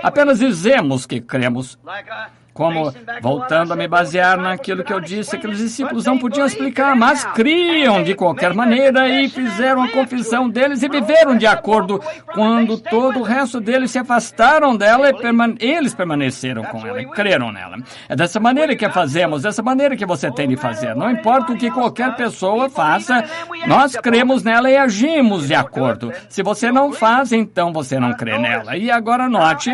Apenas dizemos que cremos. Como, voltando a me basear naquilo que eu disse, aqueles discípulos não podiam explicar, mas criam de qualquer maneira e fizeram a confissão deles e viveram de acordo. Quando todo o resto deles se afastaram dela, eles permaneceram com ela e creram nela. É dessa maneira que fazemos, dessa maneira que você tem de fazer. Não importa o que qualquer pessoa faça, nós cremos nela e agimos de acordo. Se você não faz, então você não crê nela. E agora note...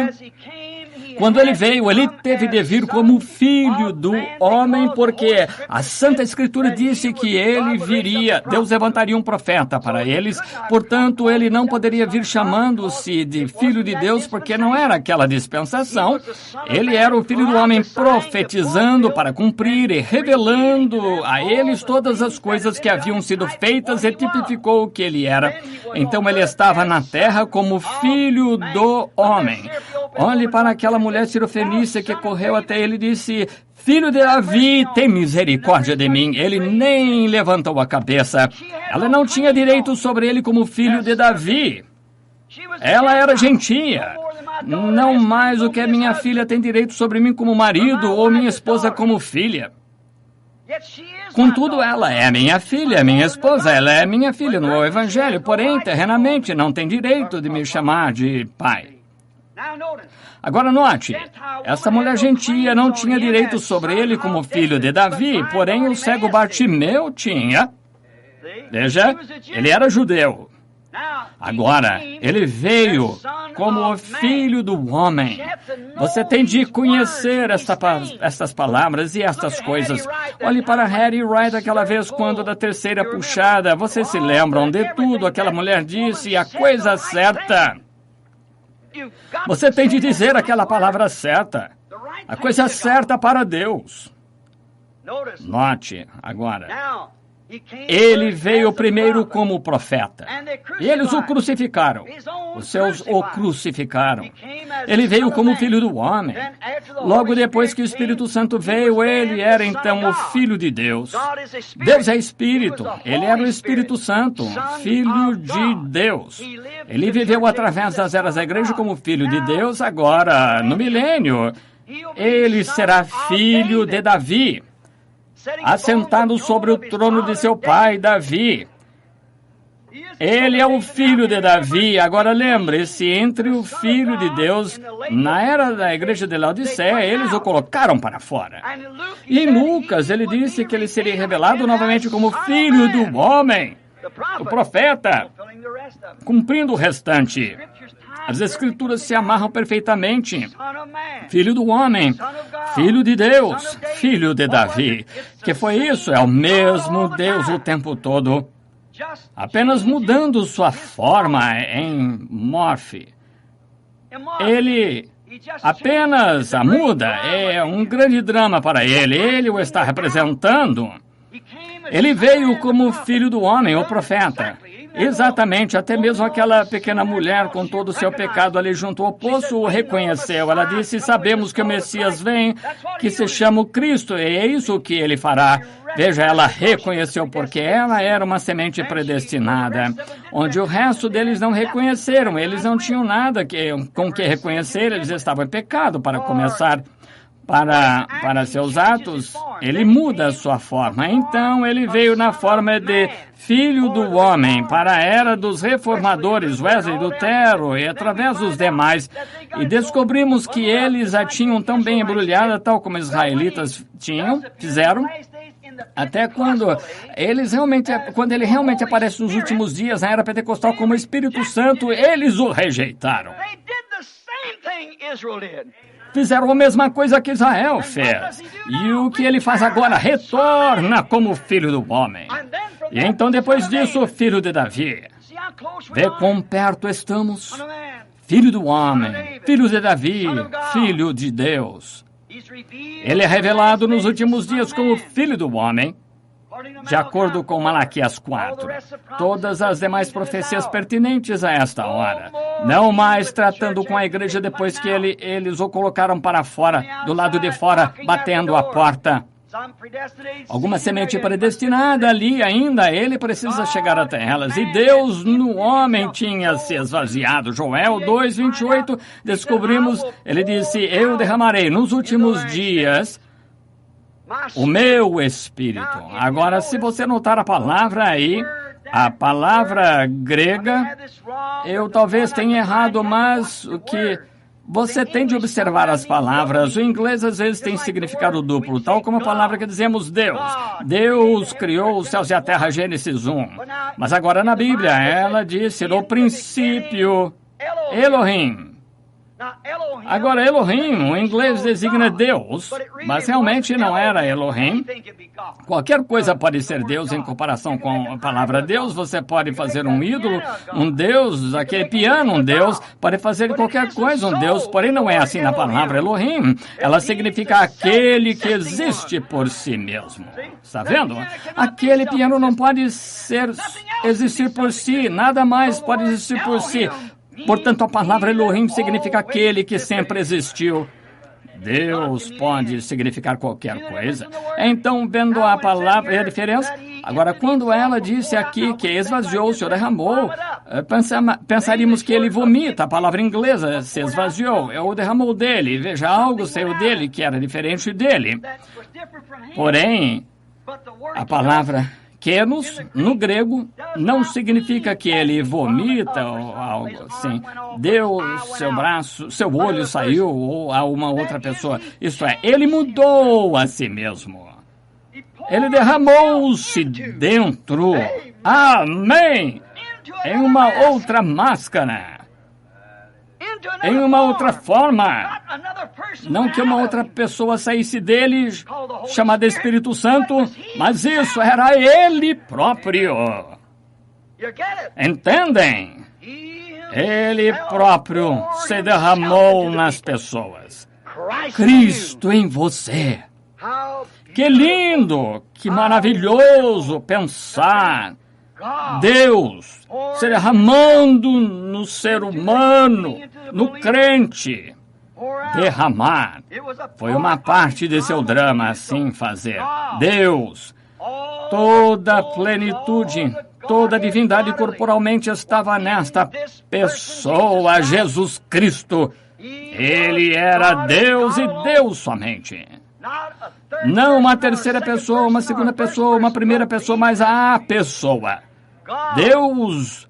Quando ele veio, ele teve de vir como filho do homem, porque a Santa Escritura disse que ele viria, Deus levantaria um profeta para eles, portanto, ele não poderia vir chamando-se de filho de Deus, porque não era aquela dispensação. Ele era o filho do homem profetizando para cumprir e revelando a eles todas as coisas que haviam sido feitas e tipificou o que ele era. Então, ele estava na terra como filho do homem. Olhe para aquela mulher cirofenícia que correu até ele e disse: Filho de Davi, tem misericórdia de mim. Ele nem levantou a cabeça. Ela não tinha direito sobre ele como filho de Davi. Ela era gentia. Não mais do que minha filha tem direito sobre mim como marido ou minha esposa como filha. Contudo, ela é minha filha, minha esposa, ela é minha filha no Evangelho, porém, terrenamente, não tem direito de me chamar de pai. Agora note, essa mulher gentia não tinha direito sobre ele como filho de Davi, porém o cego Bartimeu tinha. Veja, ele era judeu. Agora, ele veio como o filho do homem. Você tem de conhecer estas palavras e estas coisas. Olhe para Hattie Wright aquela vez quando da terceira puxada. Vocês se lembram de tudo aquela mulher disse, a coisa certa. Você tem de dizer aquela palavra certa. A coisa certa para Deus. Note agora. Ele veio primeiro como profeta. E eles o crucificaram. Os seus o crucificaram. Ele veio como filho do homem. Logo depois que o Espírito Santo veio, ele era então o Filho de Deus. Deus é Espírito. Ele era o Espírito Santo, Filho de Deus. Ele viveu através das eras da igreja como Filho de Deus. Agora, no milênio, ele será filho de Davi, assentado sobre o trono de seu pai, Davi. Ele é o filho de Davi. Agora lembre-se, entre o filho de Deus, na era da igreja de Laodiceia, eles o colocaram para fora. E em Lucas, ele disse que ele seria revelado novamente como filho do homem, o profeta, cumprindo o restante. As Escrituras se amarram perfeitamente. Filho do homem, filho de Deus, filho de Davi. Que foi isso? É o mesmo Deus o tempo todo, apenas mudando sua forma em morfe. Ele apenas a muda. É um grande drama para ele. Ele o está representando. Ele veio como filho do homem, o profeta. Exatamente, até mesmo aquela pequena mulher com todo o seu pecado ali junto ao poço o reconheceu. Ela disse, sabemos que o Messias vem, que se chama o Cristo, e é isso que ele fará. Veja, ela reconheceu porque ela era uma semente predestinada, onde o resto deles não reconheceram. Eles não tinham nada com que reconhecer, eles estavam em pecado para começar. Para seus atos, ele muda a sua forma. Então, ele veio na forma de filho do homem para a era dos reformadores, Wesley, Lutero e através dos demais. E descobrimos que eles a tinham tão bem embrulhada, tal como os israelitas fizeram. Até quando ele realmente aparece nos últimos dias, na era pentecostal, como Espírito Santo, eles o rejeitaram. Fizeram a mesma coisa que Israel fez. E o que ele faz agora? Retorna como filho do homem. E então, depois disso, filho de Davi. Vê quão perto estamos? Filho do homem, filho de Davi, filho de Deus. Ele é revelado nos últimos dias como filho do homem, de acordo com Malaquias 4. Todas as demais profecias pertinentes a esta hora. Não mais tratando com a igreja depois que eles o colocaram para fora, do lado de fora, batendo a porta. Alguma semente predestinada ali ainda, ele precisa chegar até elas. E Deus no homem tinha se esvaziado. Joel 2:28, descobrimos, ele disse, eu derramarei nos últimos dias o meu Espírito. Agora, se você notar a palavra aí, a palavra grega, eu talvez tenha errado, mas o que você tem de observar as palavras. O inglês às vezes tem significado duplo, tal como a palavra que dizemos Deus. Deus criou os céus e a terra, Gênesis 1. Mas agora na Bíblia, ela disse no princípio Elohim. Agora, Elohim, o inglês designa Deus, mas realmente não era Elohim. Qualquer coisa pode ser Deus em comparação com a palavra Deus. Você pode fazer um ídolo, um Deus, aquele piano, um Deus, pode fazer qualquer coisa, um Deus, porém não é assim na palavra Elohim. Ela significa aquele que existe por si mesmo. Está vendo? Aquele piano não pode existir por si, nada mais pode existir por si. Portanto, a palavra Elohim significa aquele que sempre existiu. Deus pode significar qualquer coisa. Então, vendo a palavra e a diferença, agora, quando ela disse aqui que esvaziou-se ou derramou, pensaríamos que ele vomita. A palavra inglesa se esvaziou, ou derramou dele. Veja, algo saiu dele que era diferente dele. Porém, a palavra Kenos, no grego, não significa que ele vomita ou algo assim. Deu seu braço, seu olho saiu ou a uma outra pessoa. Isto é, ele mudou a si mesmo. Ele derramou-se dentro. Amém! Em uma outra máscara. Em uma outra forma. Não que uma outra pessoa saísse dele, chamada Espírito Santo, mas isso era ele próprio. Entendem? Ele próprio se derramou nas pessoas. Cristo em você. Que lindo, que maravilhoso pensar. Deus se derramando no ser humano, no crente. Derramar foi uma parte de seu drama, assim fazer. Deus, toda a plenitude, toda a divindade corporalmente estava nesta pessoa, Jesus Cristo. Ele era Deus e Deus somente. Não uma terceira pessoa, uma segunda pessoa, uma primeira pessoa, mas a pessoa. Deus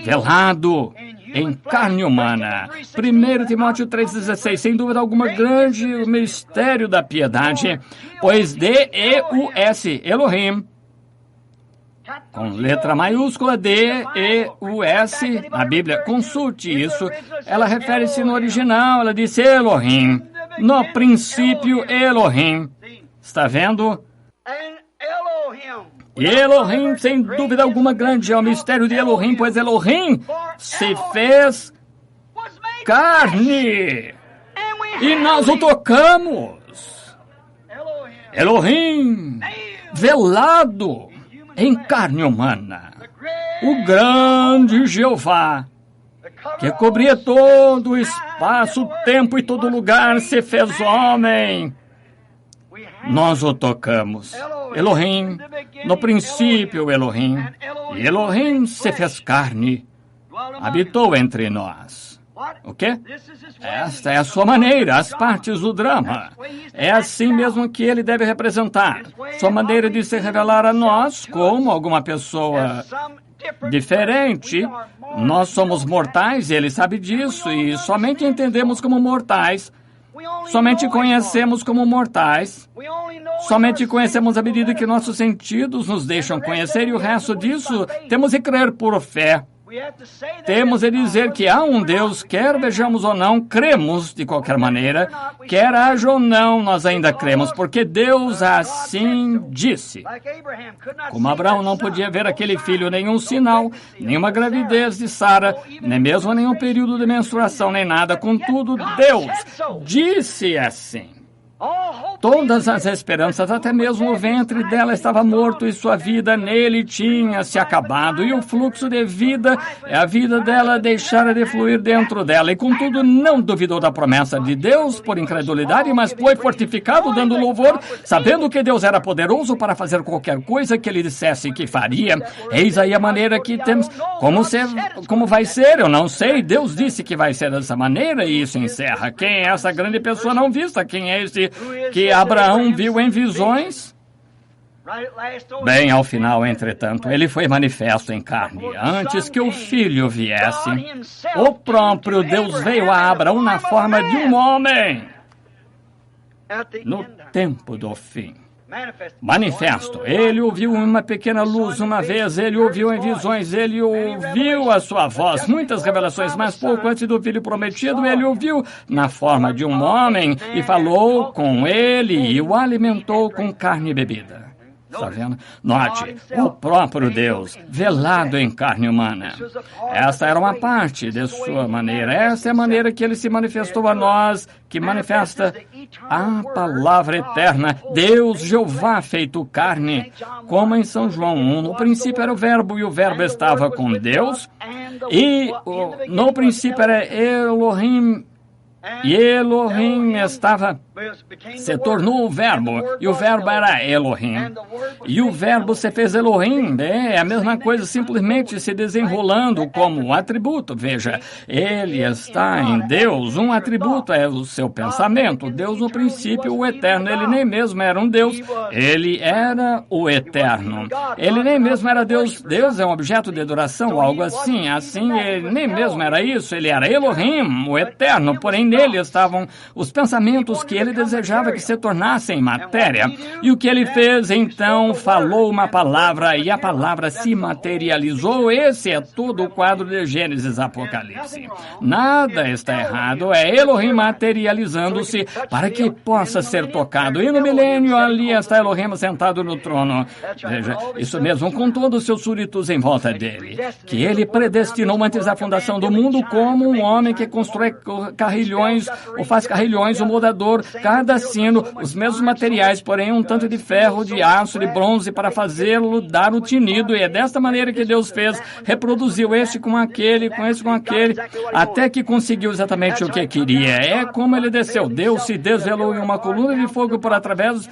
velado em carne humana. 1 Timóteo 3,16, sem dúvida alguma, grande mistério da piedade, pois D-E-U-S, Elohim, com letra maiúscula D-E-U-S, na Bíblia, consulte isso, ela refere-se no original, ela diz Elohim, no princípio Elohim, está vendo? E Elohim, sem dúvida alguma, grande é o mistério de Elohim, pois Elohim se fez carne e nós o tocamos. Elohim, velado em carne humana, o grande Jeová, que cobria todo o espaço, o tempo e todo lugar, se fez homem. Nós o tocamos. Elohim, no princípio Elohim, e Elohim se fez carne, habitou entre nós. O quê? Esta é a sua maneira, as partes do drama. É assim mesmo que ele deve representar. Sua maneira de se revelar a nós como alguma pessoa diferente. Nós somos mortais, ele sabe disso, e somente entendemos como mortais. Somente conhecemos como mortais. Somente conhecemos à medida que nossos sentidos nos deixam conhecer, e o resto disso temos de crer por fé. Temos de dizer que há um Deus, quer vejamos ou não, cremos de qualquer maneira, quer haja ou não, nós ainda cremos, porque Deus assim disse. Como Abraão não podia ver aquele filho, nenhum sinal, nenhuma gravidez de Sara, nem mesmo nenhum período de menstruação, nem nada, contudo, Deus disse assim. Todas as esperanças, até mesmo o ventre dela estava morto e sua vida nele tinha se acabado. E o fluxo de vida, a vida dela deixara de fluir dentro dela. E contudo não duvidou da promessa de Deus por incredulidade, mas foi fortificado dando louvor, sabendo que Deus era poderoso para fazer qualquer coisa que ele dissesse que faria. Eis aí a maneira que temos. Como vai ser? Eu não sei. Deus disse que vai ser dessa maneira e isso encerra. Quem é essa grande pessoa não vista? Quem é esse que Abraão viu em visões? Bem, ao final, entretanto, ele foi manifesto em carne. Antes que o filho viesse, o próprio Deus veio a Abraão na forma de um homem. No tempo do fim. Manifesto. Ele ouviu uma pequena luz uma vez, ele ouviu em visões, ele ouviu a sua voz. Muitas revelações, mas pouco antes do filho prometido, ele ouviu na forma de um homem e falou com ele e o alimentou com carne e bebida. Está vendo? Note, o próprio Deus, velado em carne humana. Essa era uma parte de sua maneira. Essa é a maneira que ele se manifestou a nós, que manifesta a palavra eterna. Deus, Jeová, feito carne, como em São João 1. No princípio era o verbo, e o verbo estava com Deus. E no princípio era Elohim. E Elohim se tornou o verbo, e o verbo era Elohim. E o verbo se fez Elohim, é a mesma coisa, simplesmente se desenrolando como um atributo. Veja, ele está em Deus, um atributo é o seu pensamento. Deus no princípio, o eterno, ele nem mesmo era um Deus, ele era o eterno. Ele nem mesmo era Deus, Deus é um objeto de adoração, algo assim, ele nem mesmo era isso, ele era Elohim, o eterno, porém nele estavam os pensamentos que ele desejava que se tornassem matéria. E o que ele fez, então, falou uma palavra e a palavra se materializou. Esse é todo o quadro de Gênesis e Apocalipse. Nada está errado, é Elohim materializando-se para que possa ser tocado. E no milênio, ali está Elohim sentado no trono. Veja, isso mesmo, com todos os seus súditos em volta dele. Que ele predestinou antes da fundação do mundo como um homem que constrói carrilhões, ou faz carrilhões, o moldador, cada sino, os mesmos materiais, porém um tanto de ferro, de aço, de bronze, para fazê-lo dar o tinido. E é desta maneira que Deus fez, reproduziu este com aquele, com esse com aquele, até que conseguiu exatamente o que queria. É como ele desceu. Deus se desvelou em uma coluna de fogo por através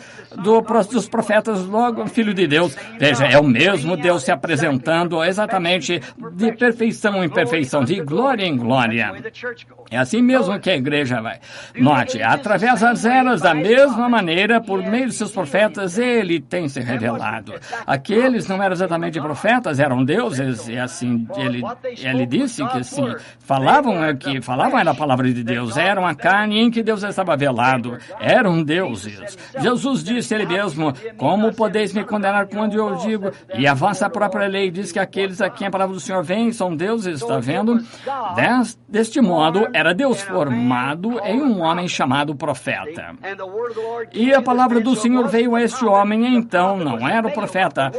dos profetas, logo Filho de Deus. Veja, é o mesmo Deus se apresentando exatamente de perfeição em perfeição, de glória em glória. É assim mesmo que a igreja vai. Note, através das eras, da mesma maneira, por meio de seus profetas, ele tem se revelado. Aqueles não eram exatamente profetas, eram deuses, e assim, ele disse que assim, falavam era a palavra de Deus, eram a carne em que Deus estava velado, eram deuses. Jesus disse ele mesmo, como podeis me condenar quando eu digo, e a vossa própria lei diz que aqueles a quem a palavra do Senhor vem são deuses, está vendo? Deste modo, era Deus formado em um homem chamado profeta. E a palavra do Senhor veio a este homem, então não era o profeta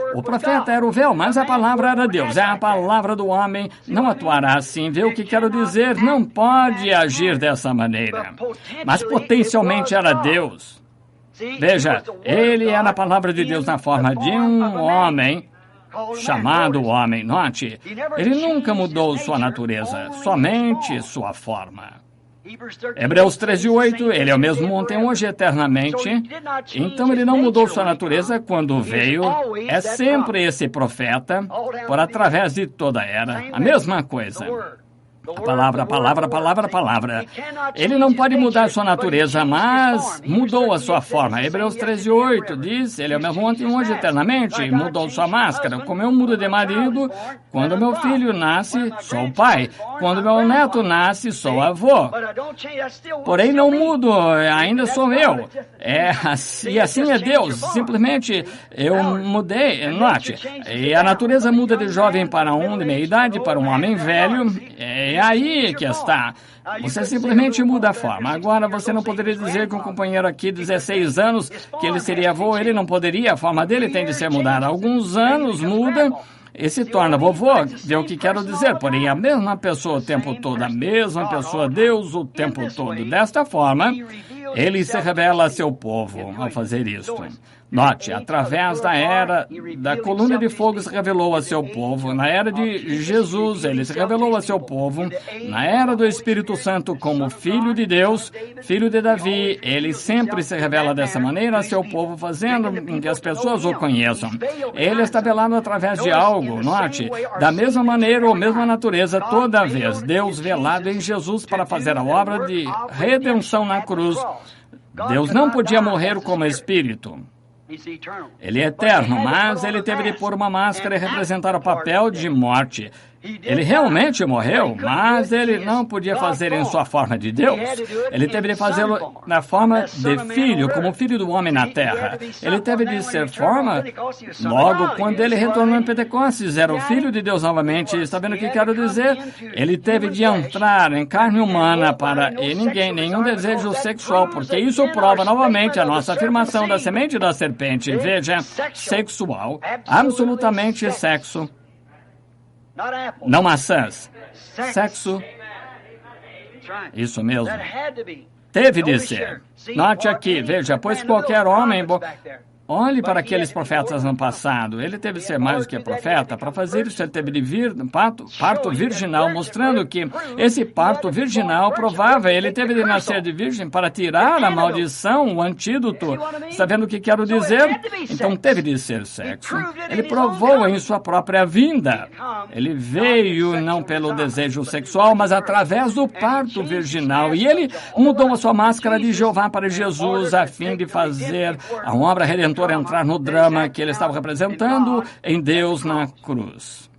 era o véu, mas a palavra era Deus. É a palavra do homem, não atuará assim. Vê o que quero dizer? Não pode agir dessa maneira. Mas potencialmente era Deus. Veja, ele era a palavra de Deus na forma de um homem, chamado homem. Note, ele nunca mudou sua natureza, somente sua forma. Hebreus 13:8, ele é o mesmo ontem, hoje, eternamente. Então ele não mudou sua natureza quando veio. É sempre esse profeta, por através de toda a era. A mesma coisa. A palavra. Ele não pode mudar sua natureza, mas mudou a sua forma. Hebreus 13:8 diz, ele é o mesmo ontem, hoje, eternamente, e mudou sua máscara. Como eu mudo de marido, quando meu filho nasce, sou pai. Quando meu neto nasce, sou avô. Porém, não mudo, ainda sou eu. E assim é Deus. Simplesmente, eu mudei. Note, e a natureza muda de jovem para um de meia idade, para um homem velho. É aí que está. Você simplesmente muda a forma. Agora, você não poderia dizer que um companheiro aqui de 16 anos, que ele seria avô, ele não poderia, a forma dele tem de ser mudada. Alguns anos muda e se torna vovô. Vê o que quero dizer. Porém, a mesma pessoa o tempo todo, a mesma pessoa, Deus o tempo todo. Desta forma, Ele se revela a seu povo ao fazer isto. Note, através da era da coluna de fogo se revelou a seu povo. Na era de Jesus, ele se revelou a seu povo. Na era do Espírito Santo, como Filho de Deus, Filho de Davi, ele sempre se revela dessa maneira a seu povo, fazendo com que as pessoas o conheçam. Ele está velado através de algo. Note, da mesma maneira ou mesma natureza, toda vez, Deus velado em Jesus para fazer a obra de redenção na cruz. Deus não podia morrer como Espírito. Ele é eterno, mas ele teve de pôr uma máscara e representar o papel de morte. Ele realmente morreu, mas ele não podia fazer em sua forma de Deus. Ele teve de fazê-lo na forma de filho, como filho do homem na terra. Ele teve de ser forma, logo, quando ele retornou em Pentecostes, era o filho de Deus novamente. Está vendo o que quero dizer? Ele teve de entrar em carne humana para nenhum desejo sexual, porque isso prova novamente a nossa afirmação da semente da serpente. Veja, sexual, absolutamente sexo. Não maçãs. Sexo. Isso mesmo. Teve de ser. Note aqui, veja, pois qualquer homem... Olhe para aqueles profetas no passado. Ele teve de ser mais do que profeta. Para fazer isso, ele teve de vir parto virginal, mostrando que esse parto virginal provava. Ele teve de nascer de virgem para tirar a maldição, o antídoto. Está vendo o que quero dizer? Então, teve de ser sexo. Ele provou em sua própria vinda. Ele veio não pelo desejo sexual, mas através do parto virginal. E ele mudou a sua máscara de Jeová para Jesus, a fim de fazer a obra redentora entrar no drama que ele estava representando em Deus na cruz.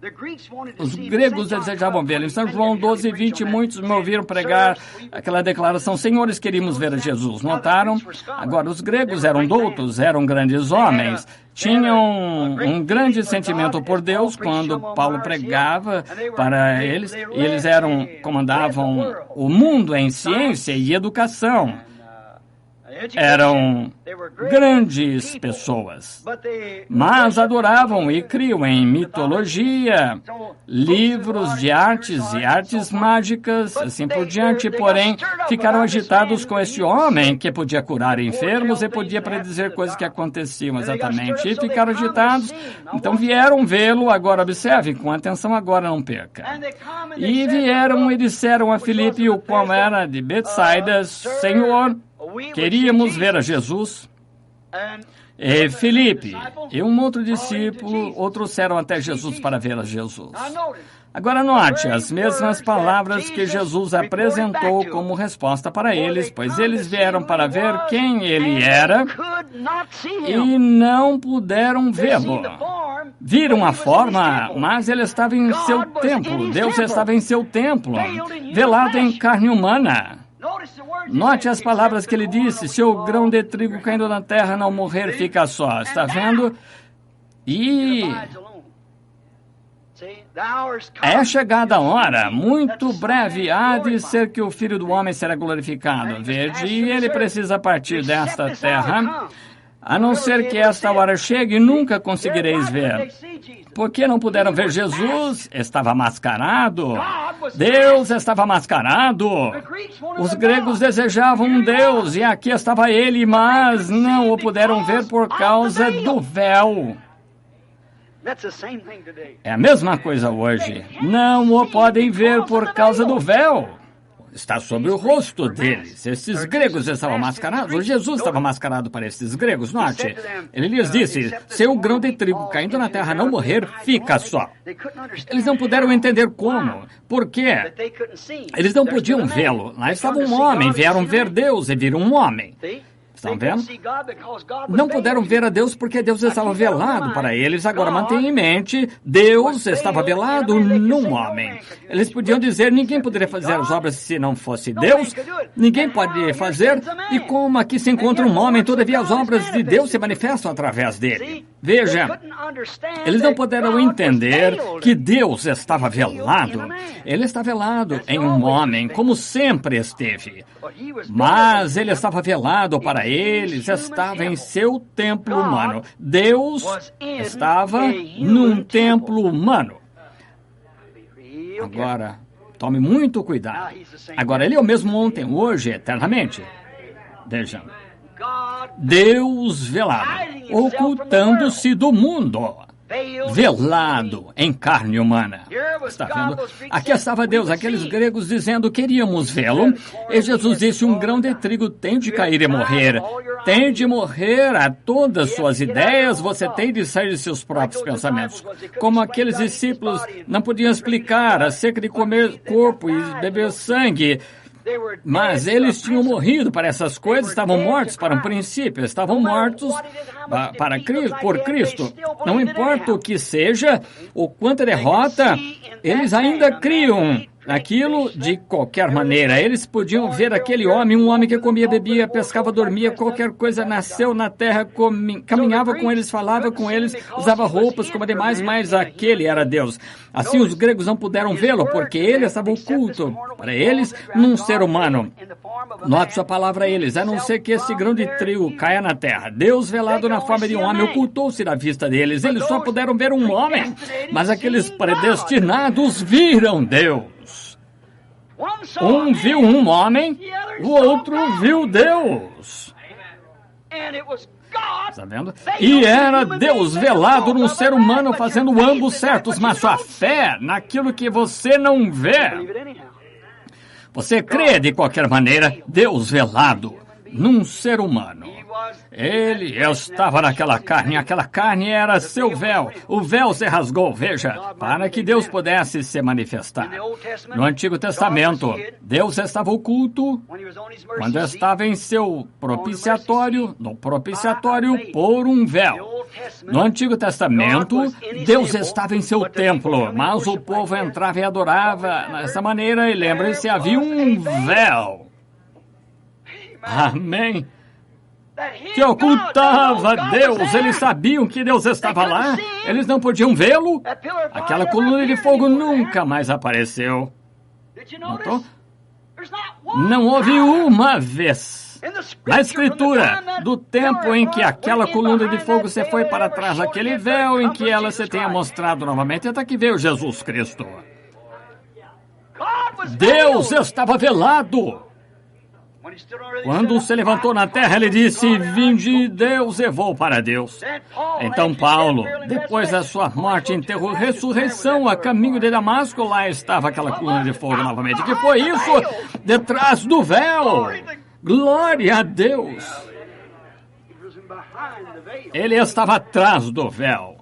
Os gregos desejavam vê-lo. Em São João 12:20, muitos me ouviram pregar aquela declaração: Senhores, queríamos ver Jesus. Notaram? Agora, os gregos eram doutos, eram grandes homens, tinham um grande sentimento por Deus quando Paulo pregava para eles. Eles comandavam o mundo em ciência e educação. Eram grandes pessoas, mas adoravam e criam em mitologia, livros de artes e artes mágicas, assim por diante. Porém, ficaram agitados com este homem que podia curar enfermos e podia predizer coisas que aconteciam exatamente. E ficaram agitados, então vieram vê-lo. Agora observe, com atenção agora, não perca. E vieram e disseram a Filipe, o qual era de Betsaida: Senhor, queríamos ver a Jesus. E Filipe e um outro discípulo o trouxeram até Jesus para ver a Jesus. Agora note as mesmas palavras que Jesus apresentou como resposta para eles, pois eles vieram para ver quem ele era e não puderam vê-lo. Viram a forma, mas ele estava em seu templo. Deus estava em seu templo, velado em carne humana. Note as palavras que ele disse: se o grão de trigo caindo na terra não morrer, fica só. Está vendo? E é chegada a hora, muito breve, há de ser que o Filho do Homem será glorificado. Veja, e ele precisa partir desta terra, a não ser que esta hora chegue, nunca conseguireis ver. Por que não puderam ver Jesus? Estava mascarado. Deus estava mascarado. Os gregos desejavam um Deus, e aqui estava ele, mas não o puderam ver por causa do véu. É a mesma coisa hoje. Não o podem ver por causa do véu. Está sobre o rosto deles. Estes gregos estavam mascarados. Jesus estava mascarado para estes gregos. Note, ele lhes disse: se o grão de trigo caindo na terra não morrer, fica só. Eles não puderam entender como. Por quê? Eles não podiam vê-lo. Lá estava um homem. Vieram ver Deus e viram um homem. Estão vendo? Não puderam ver a Deus porque Deus estava velado para eles. Agora, mantenha em mente, Deus estava velado num homem. Eles podiam dizer: ninguém poderia fazer as obras se não fosse Deus. Ninguém pode fazer. E como aqui se encontra um homem, todavia as obras de Deus se manifestam através dele. Veja, eles não puderam entender que Deus estava velado. Ele está velado em um homem, como sempre esteve. Mas ele estava velado para eles, estava em seu templo humano. Deus estava num templo humano. Agora, tome muito cuidado. Agora, ele é o mesmo ontem, hoje, eternamente. Vejam, Deus velado, ocultando-se do mundo, velado em carne humana. Está vendo? Aqui estava Deus, aqueles gregos dizendo, queríamos vê-lo. E Jesus disse, um grão de trigo tem de cair e morrer. Tem de morrer a todas suas ideias, você tem de sair de seus próprios pensamentos. Como aqueles discípulos não podiam explicar acerca de comer corpo e beber sangue. Mas eles tinham morrido para essas coisas, estavam mortos para um princípio, estavam mortos por Cristo. Não importa o que seja, ou quanta derrota, eles ainda criam naquilo de qualquer maneira. Eles podiam ver aquele homem, um homem que comia, bebia, pescava, dormia, qualquer coisa, nasceu na terra, caminhava com eles, falava com eles, usava roupas como demais, mas aquele era Deus. Assim os gregos não puderam vê-lo, porque ele estava oculto para eles num ser humano. Note sua palavra a eles, a não ser que esse grão de trigo caia na terra. Deus velado na forma de um homem ocultou-se da vista deles. Eles só puderam ver um homem, mas aqueles predestinados viram Deus. Um viu um homem, o outro viu Deus. Está vendo? E era Deus velado num ser humano fazendo ambos certos, mas sua fé naquilo que você não vê. Você crê de qualquer maneira, Deus velado num ser humano. Ele estava naquela carne era seu véu. O véu se rasgou, veja, para que Deus pudesse se manifestar. No Antigo Testamento, Deus estava oculto quando estava em seu propiciatório, no propiciatório por um véu. No Antigo Testamento, Deus estava em seu templo, mas o povo entrava e adorava dessa maneira, e lembre-se, havia um véu. Amém. Que ocultava Deus. Eles sabiam que Deus estava lá. Eles não podiam vê-lo. Aquela coluna de fogo nunca mais apareceu. Notou? Não houve uma vez na Escritura do tempo em que aquela coluna de fogo se foi para trás daquele véu, em que ela se tenha mostrado novamente, até que veio Jesus Cristo. Deus estava velado. Quando se levantou na terra, ele disse, vinde Deus e vou para Deus. Então Paulo, depois da sua morte, enterrou, ressurreição, a caminho de Damasco, lá estava aquela coluna de fogo novamente. Que foi isso? Detrás do véu. Glória a Deus. Ele estava atrás do véu.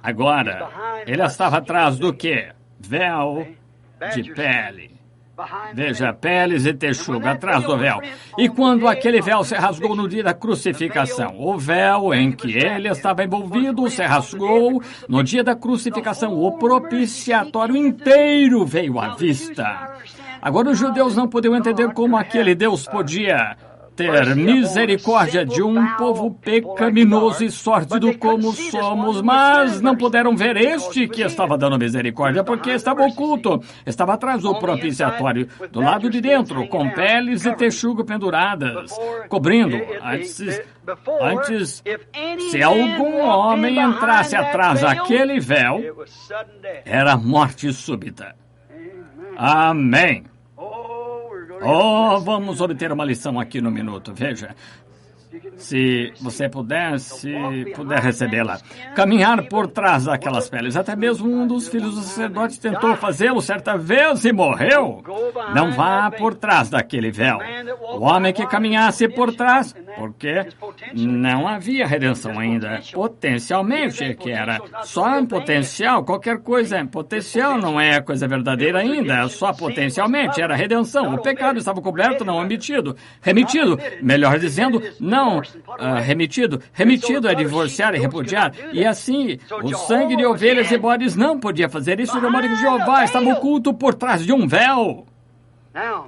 Agora, ele estava atrás do quê? Véu de pele. Veja, peles e texugo atrás do véu. E quando aquele véu se rasgou no dia da crucificação, o véu em que ele estava envolvido se rasgou no dia da crucificação, o propiciatório inteiro veio à vista. Agora os judeus não podiam entender como aquele Deus podia ter misericórdia de um povo pecaminoso e sórdido como somos, mas não puderam ver este que estava dando misericórdia, porque estava oculto, estava atrás do propiciatório, do lado de dentro, com peles e texugo penduradas, cobrindo. Antes, se algum homem entrasse atrás daquele véu, era morte súbita. Amém. Oh, vamos obter uma lição aqui no minuto. Veja, se você puder recebê-la. Caminhar por trás daquelas peles. Até mesmo um dos filhos do sacerdote tentou fazê-lo certa vez e morreu. Não vá por trás daquele véu. O homem que caminhasse por trás, porque não havia redenção ainda. Potencialmente que era. Só em potencial, qualquer coisa em potencial não é coisa verdadeira ainda. Só potencialmente era redenção. O pecado estava coberto, não remitido. Remitido, melhor dizendo, não remitido. Remitido é divorciar e repudiar. E assim, o sangue de ovelhas e bodes não podia fazer isso, de modo que Jeová estava oculto por trás de um véu.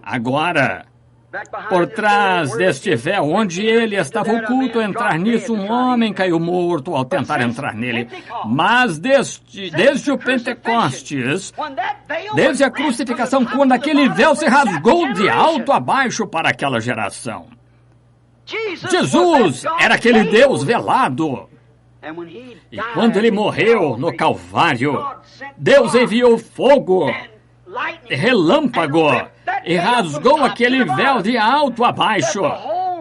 Agora, por trás deste véu, onde ele estava oculto, entrar nisso, um homem caiu morto ao tentar entrar nele. Mas desde o Pentecostes, desde a crucificação, quando aquele véu se rasgou de alto a baixo para aquela geração, Jesus era aquele Deus velado. E quando ele morreu no Calvário, Deus enviou fogo, relâmpago e rasgou aquele véu de alto a baixo,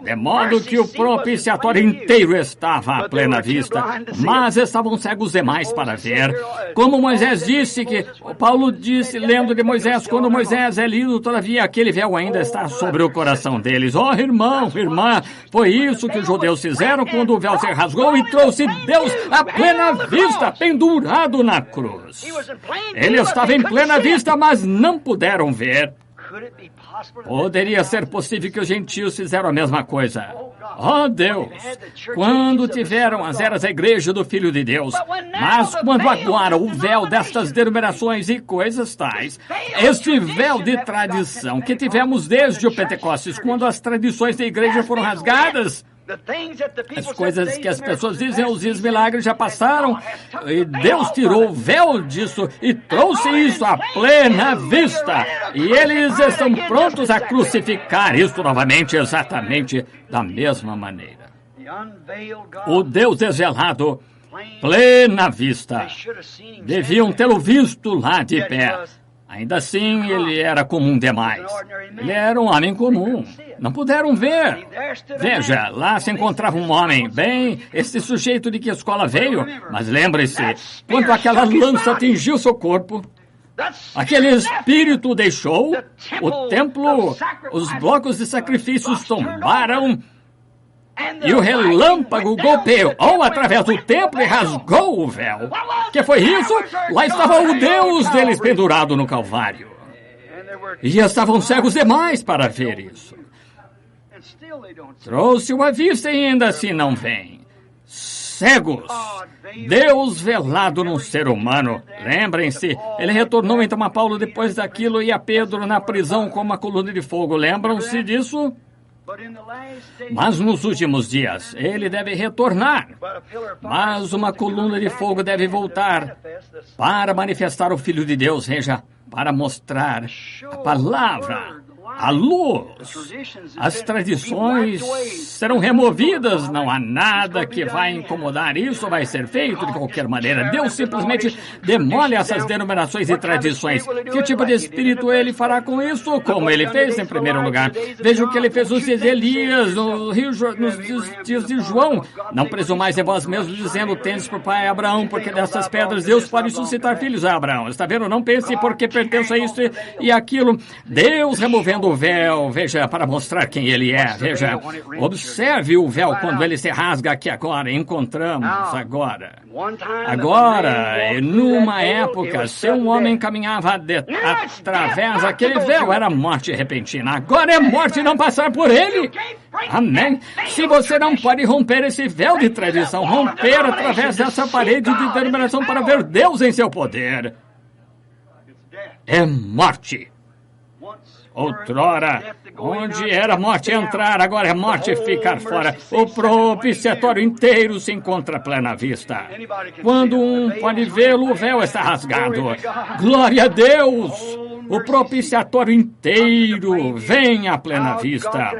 de modo que o propiciatório inteiro estava à plena vista, mas estavam cegos demais para ver. Como Moisés disse, Paulo disse, lendo de Moisés, quando Moisés é lido, todavia aquele véu ainda está sobre o coração deles. Oh, irmão, irmã, foi isso que os judeus fizeram quando o véu se rasgou e trouxe Deus à plena vista, pendurado na cruz. Ele estava em plena vista, mas não puderam ver. Poderia ser possível que os gentios fizeram a mesma coisa. Oh, Deus! Quando tiveram as eras da igreja do Filho de Deus, mas quando agora o véu destas denominações e coisas tais, este véu de tradição que tivemos desde o Pentecostes, quando as tradições da igreja foram rasgadas, as coisas que as pessoas dizem, os milagres já passaram, e Deus tirou o véu disso e trouxe isso à plena vista. E eles estão prontos a crucificar isso novamente, exatamente da mesma maneira. O Deus desvelado, plena vista, deviam tê-lo visto lá de pé. Ainda assim, ele era comum demais. Ele era um homem comum. Não puderam ver. Veja, lá se encontrava um homem. Bem, esse sujeito de que escola veio? Mas lembre-se, quando aquela lança atingiu seu corpo, aquele espírito o deixou, o templo, os blocos de sacrifícios tombaram, e o relâmpago golpeou através do templo e rasgou o véu. Que foi isso? Lá estava o Deus deles pendurado no Calvário. E estavam cegos demais para ver isso. Trouxe-o à vista e ainda assim não vem. Cegos. Deus velado num ser humano. Lembrem-se, ele retornou então a Paulo depois daquilo e a Pedro na prisão com uma coluna de fogo. Lembram-se disso? Mas nos últimos dias, ele deve retornar. Mas uma coluna de fogo deve voltar para manifestar o Filho de Deus, veja, para mostrar a palavra, a luz. As tradições serão removidas, não há nada que vai incomodar isso, vai ser feito de qualquer maneira. Deus simplesmente demole essas denominações e tradições. Que tipo de espírito ele fará com isso? Como ele fez em primeiro lugar. Veja o que ele fez nos dias de Elias, nos dias de João. Não presumais em vós mesmos, dizendo, tendes por pai Abraão, porque dessas pedras Deus pode suscitar filhos a Abraão. Está vendo? Não pense porque pertence a isso e aquilo. Deus removendo o véu, veja, para mostrar quem ele é, veja, observe o véu quando ele se rasga aqui agora, encontramos agora, numa época, se um homem caminhava através daquele véu, era morte repentina, agora é morte não passar por ele, amém, se você não pode romper esse véu de tradição, romper através dessa parede de denominação para ver Deus em seu poder, é morte. Outrora, onde era morte entrar, agora é morte ficar fora. O propiciatório inteiro se encontra à plena vista. Quando um pode vê-lo, o véu está rasgado. Glória a Deus! O propiciatório inteiro vem à plena vista.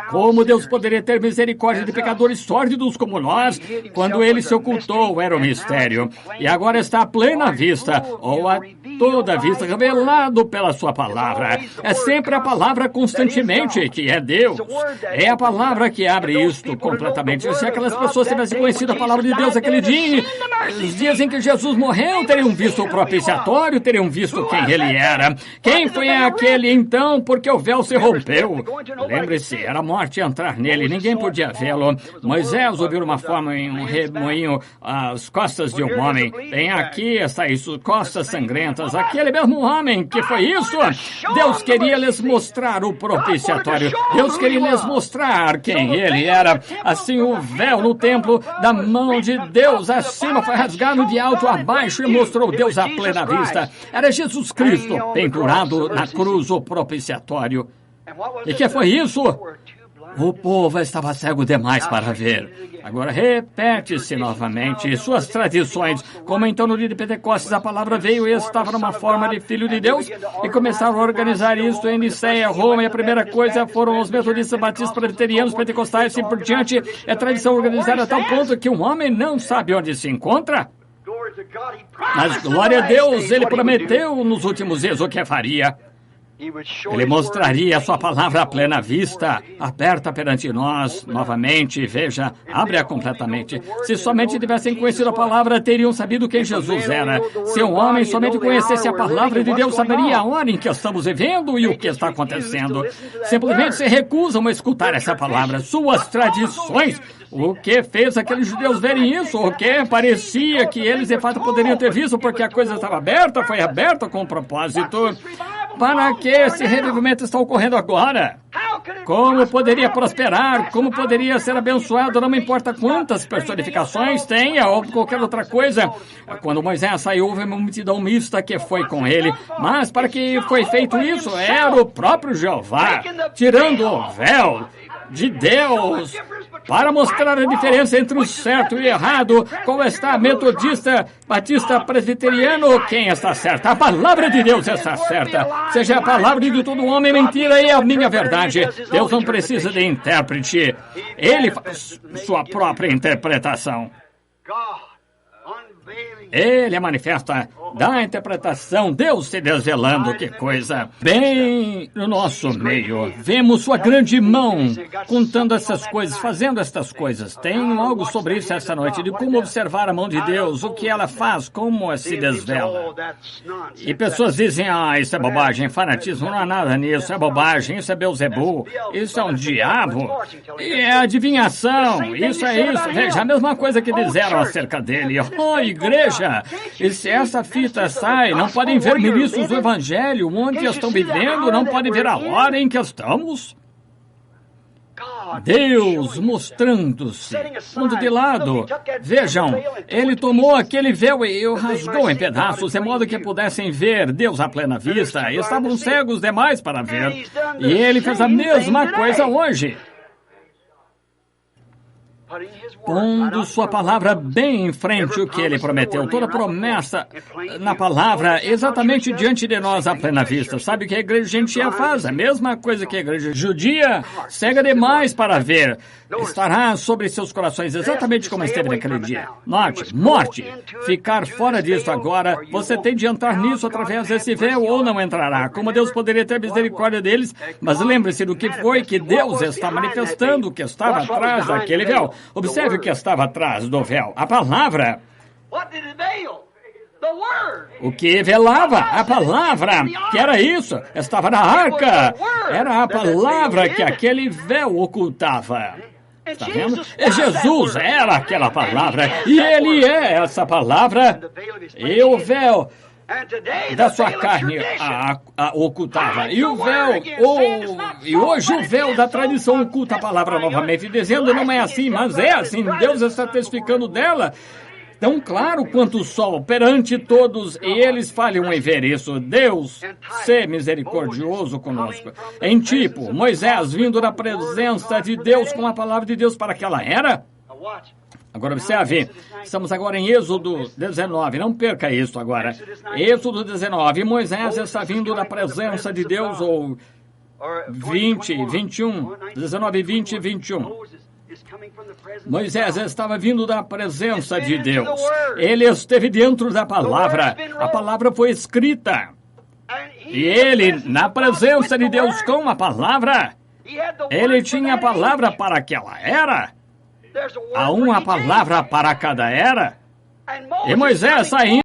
Como Deus poderia ter misericórdia de pecadores sórdidos como nós, quando ele se ocultou, era um mistério. E agora está à plena vista, ou a toda vista, revelado pela sua palavra. É sempre a palavra constantemente, que é Deus. É a palavra que abre isto completamente. Se aquelas pessoas tivessem conhecido a palavra de Deus aquele dia, os dias em que Jesus morreu, teriam visto o propiciatório, teriam visto quem ele era. Quem foi aquele então? Porque o véu se rompeu. Lembre-se, era a morte entrar nele, ninguém podia vê-lo. Moisés ouviu uma forma em um remoinho às costas de um homem. Bem, aqui está isso, costas sangrentas. Aquele mesmo homem, que foi isso? Deus queria lhes mostrar o propiciatório. Deus queria lhes mostrar quem ele era. Assim o véu no templo da mão de Deus acima foi rasgado de alto a baixo e mostrou Deus à plena vista. Era Jesus Cristo pendurado na cruz, o propiciatório. E que foi isso? O povo estava cego demais para ver. Agora repete-se novamente suas tradições. Como então no dia de Pentecostes a palavra veio e estava numa forma de Filho de Deus e começaram a organizar isso em Niceia, Roma. E a primeira coisa foram os metodistas, batistas, presbiterianos, pentecostais e assim por diante. É tradição organizada a tal ponto que um homem não sabe onde se encontra. Mas glória a Deus, ele prometeu nos últimos dias o que faria. Ele mostraria a sua palavra à plena vista, aberta perante nós, novamente, veja, abre-a completamente. Se somente tivessem conhecido a palavra, teriam sabido quem Jesus era. Se um homem somente conhecesse a palavra de Deus, saberia a hora em que estamos vivendo e o que está acontecendo. Simplesmente se recusam a escutar essa palavra. Suas tradições, o que fez aqueles judeus verem isso? O que parecia que eles de fato poderiam ter visto, porque a coisa estava aberta, foi aberta com propósito. Para que esse revivimento está ocorrendo agora? Como poderia prosperar? Como poderia ser abençoado? Não me importa quantas personificações tenha ou qualquer outra coisa. Quando Moisés saiu, houve uma multidão mista que foi com ele. Mas para que foi feito isso? Era o próprio Jeová, tirando o véu de Deus, para mostrar a diferença entre o certo e o errado. Como está metodista, batista, presbiteriano? Quem está certo? A palavra de Deus está certa. Seja a palavra de todo homem mentira e a minha verdade. Deus não precisa de intérprete. Ele faz sua própria interpretação. Ele manifesta da interpretação, Deus se desvelando, que coisa. Bem no nosso meio, vemos sua grande mão contando essas coisas, fazendo estas coisas. Tenho algo sobre isso esta noite, de como observar a mão de Deus, o que ela faz, como se desvela. E pessoas dizem, isso é bobagem, fanatismo, não há nada nisso, é bobagem, isso é Beelzebul, isso é um diabo, e é adivinhação, isso é isso. Veja, a mesma coisa que disseram acerca dele. Igreja, e se essa fita sai, não podem ver ministros do Evangelho, onde estão vivendo, não podem ver a hora em que estamos. Deus mostrando-se, pondo de lado. Vejam, ele tomou aquele véu e o rasgou em pedaços, de modo que pudessem ver Deus à plena vista. Estavam cegos demais para ver. E ele fez a mesma coisa hoje, pondo sua palavra bem em frente o que ele prometeu. Toda promessa na palavra, exatamente diante de nós à plena vista. Sabe o que a igreja gentia faz? A mesma coisa que a igreja judia, cega demais para ver. Estará sobre seus corações exatamente como esteve naquele dia. Note, morte. Ficar fora disso agora, você tem de entrar nisso através desse véu ou não entrará. Como Deus poderia ter misericórdia deles, mas lembre-se do que foi que Deus está manifestando, o que estava atrás daquele véu. Observe o que estava atrás do véu. A palavra. O que velava? A palavra. Que era isso? Estava na arca. Era a palavra que aquele véu ocultava. Está vendo? E Jesus era aquela palavra. E ele é essa palavra. E o véu da sua carne a ocultava. E o véu, e hoje o véu da tradição oculta a palavra novamente, dizendo não é assim, mas é assim. Deus está testificando dela tão claro quanto o sol perante todos, e eles falham em ver isso. Deus, ser misericordioso conosco. Em tipo, Moisés vindo da presença de Deus com a palavra de Deus para aquela era. Agora observe, estamos agora em Êxodo 19, não perca isso agora. Êxodo 19, Moisés está vindo da presença de Deus, ou 20, 21, 19, 20 e 21. Moisés estava vindo da presença de Deus. Ele esteve dentro da palavra. A palavra foi escrita. E ele, na presença de Deus com a palavra, ele tinha a palavra para aquela era. Há uma palavra para cada era. E Moisés saindo